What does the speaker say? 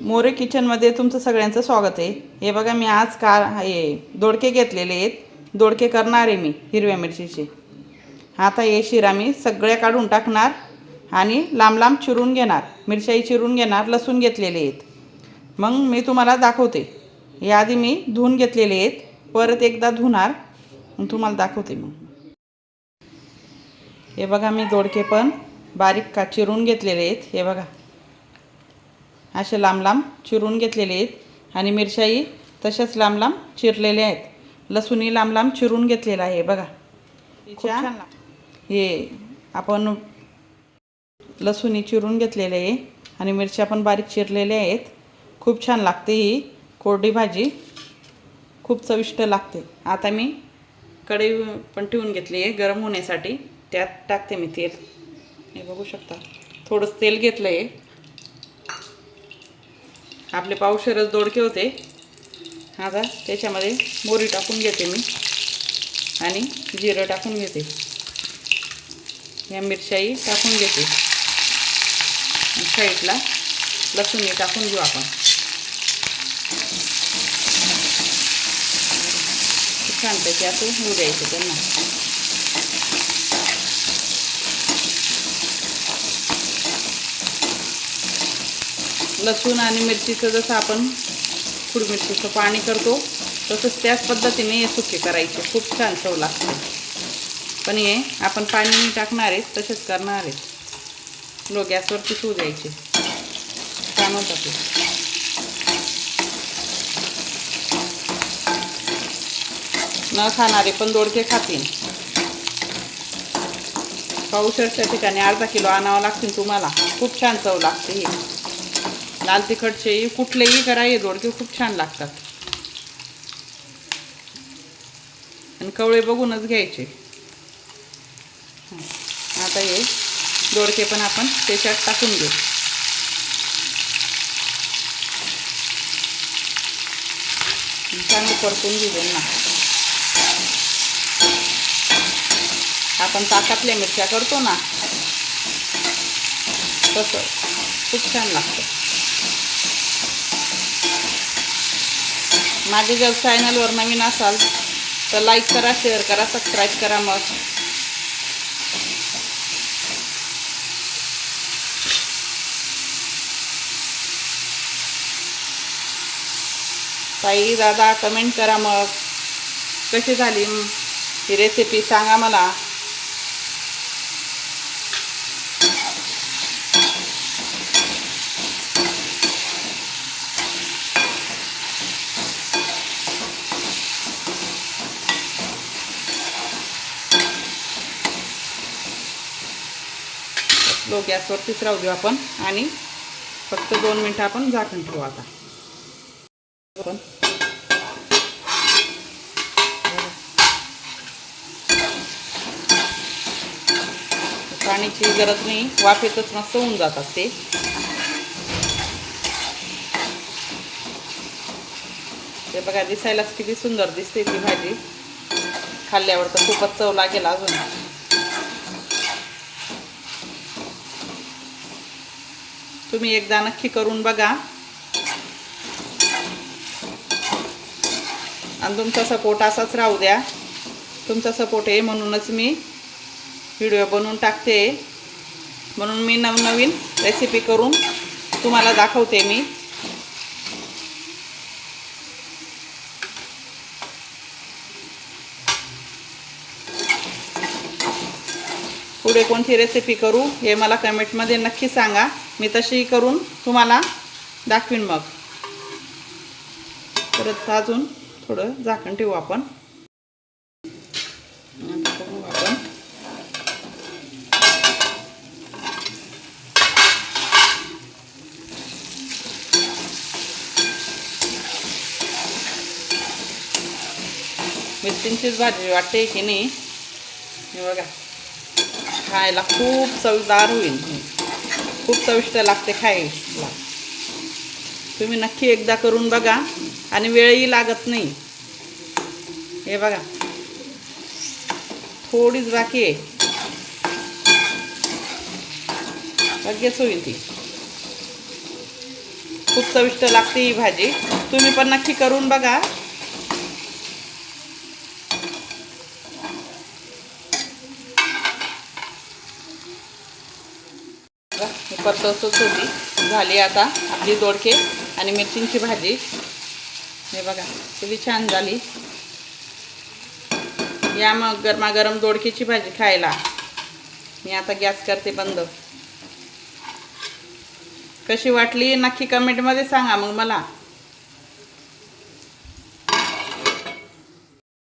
मोरे किचनमध्ये तुमचं सगळ्यांचं स्वागत आहे। हे बघा मी आज दोडके घेतलेले आहेत। दोडके करणार आहे मी हिरव्या मिरचीचे। आता हे शिरा मी सगळ्या काढून टाकणार आणि लांब लांब चिरून घेणार, मिरच्याही चिरून घेणार, लसूण घेतलेले आहेत। मग मी तुम्हाला दाखवते। याआधी मी धुवून घेतलेले आहेत, परत एकदा धुणार मग तुम्हाला दाखवते। मग हे बघा मी दोडके पण बारीक चिरून घेतलेले आहेत। हे बघा असे लांब लांब चिरून घेतलेले आहेत आणि मिरच्याही तशाच लांब लांब चिरलेल्या आहेत। लसूणही लांब लांब चिरून घेतलेला आहे। बघा हे आपण लसूणही चिरून घेतलेले आहे आणि मिरच्या पण बारीक चिरलेल्या आहेत। खूप छान लागते ही कोरडी भाजी, खूप चविष्ट लागते। आता मी कढई पण ठेवून घेतली आहे गरम होण्यासाठी, त्यात टाकते मी तेल। हे बघू शकता थोडंसं तेल घेतलं आहे। आपले पावशेरच दोडके होते। आता त्याच्यामध्ये मोहरी टाकून घेते मी आणि जिरं टाकून घेते। या मिरच्याही टाकून घेते, साईडला लसूणही टाकून घेऊ आपण। छानपैकी असं होऊ द्यायचं त्यांना। लसूण आणि मिरचीचं जसं आपण फूड मिरचीचं पाणी करतो तसंच त्याच पद्धतीने हे सुके करायचे, खूप छान चव लागते। पण हे आपण पाणी नाही टाकणार आहे, तसेच करणार आहे। लो गॅसवरती होऊ द्यायचे, छान होतात ते। न खाणारे पण दोडके खातील। पावशेरच्या ठिकाणी अर्धा किलो आणावं लागतील तुम्हाला, खूप छान चव लागते। ही लाल तिखटचे कुठलेही करा, हे दोडके खूप छान लागतात आणि कवळे बघूनच घ्यायचे। आता हे दोडके पण आपण त्याच्यात टाकून घेऊ। चांगलं परतून घेऊ त्यांना। आपण ताकातल्या मिरच्या करतो ना, तसं खूप छान लागतं। माझे जर चॅनलवर नवीन असाल तर लाईक करा, शेअर करा, सबस्क्राईब करा। मग ताई दादा कमेंट करा, मग कशी झाली ही रेसिपी सांगा मला। लो गॅसवरतीच राहू देऊ आपण आणि फक्त 2 मिनिटं आपण झाकण ठेवू। आता पाण्याची गरज नाही, वाफेतच मस्त होऊन जातात ते। ते बघा दिसायलाच किती सुंदर दिसते ती भाजी, खाल्ल्यावर तर खूपच चव लागेल अजून। तुम्ही एकदा नक्की करून बघा आणि तुमचा सपोर्ट असाच राहू द्या। तुमचा सपोर्ट आहे म्हणूनच मी व्हिडिओ बनवून टाकते, म्हणून मी नवनवीन रेसिपी करून तुम्हाला दाखवते मी। पुढे कोणती रेसिपी करू हे मला कमेंटमध्ये नक्की सांगा, मी तशी करून तुम्हाला दाखवीन। मग परत अजून थोडं झाकण ठेवू आपण। मिरचींचीच भाजी वाटते की नाही? हे बघा खायला खूप चवदार होईल, खूप चविष्ट लागते खायला। तुम्ही नक्की एकदा करून बघा आणि वेळही लागत नाही। हे बघा थोडीच बाकी आहे, लगेच होईल ती। खूप चविष्ट लागते ही भाजी. तुम्ही पण नक्की करून बघा. परतवतच होती. झाली आता आपली दोडके आणि मिरचींची भाजी. हे बघा किती छान झाली. या मग गरमागरम दोडकेची भाजी खायला. मी आता गॅस करते बंद. कशी वाटली नक्की कमेंटमध्ये सांगा मग मला.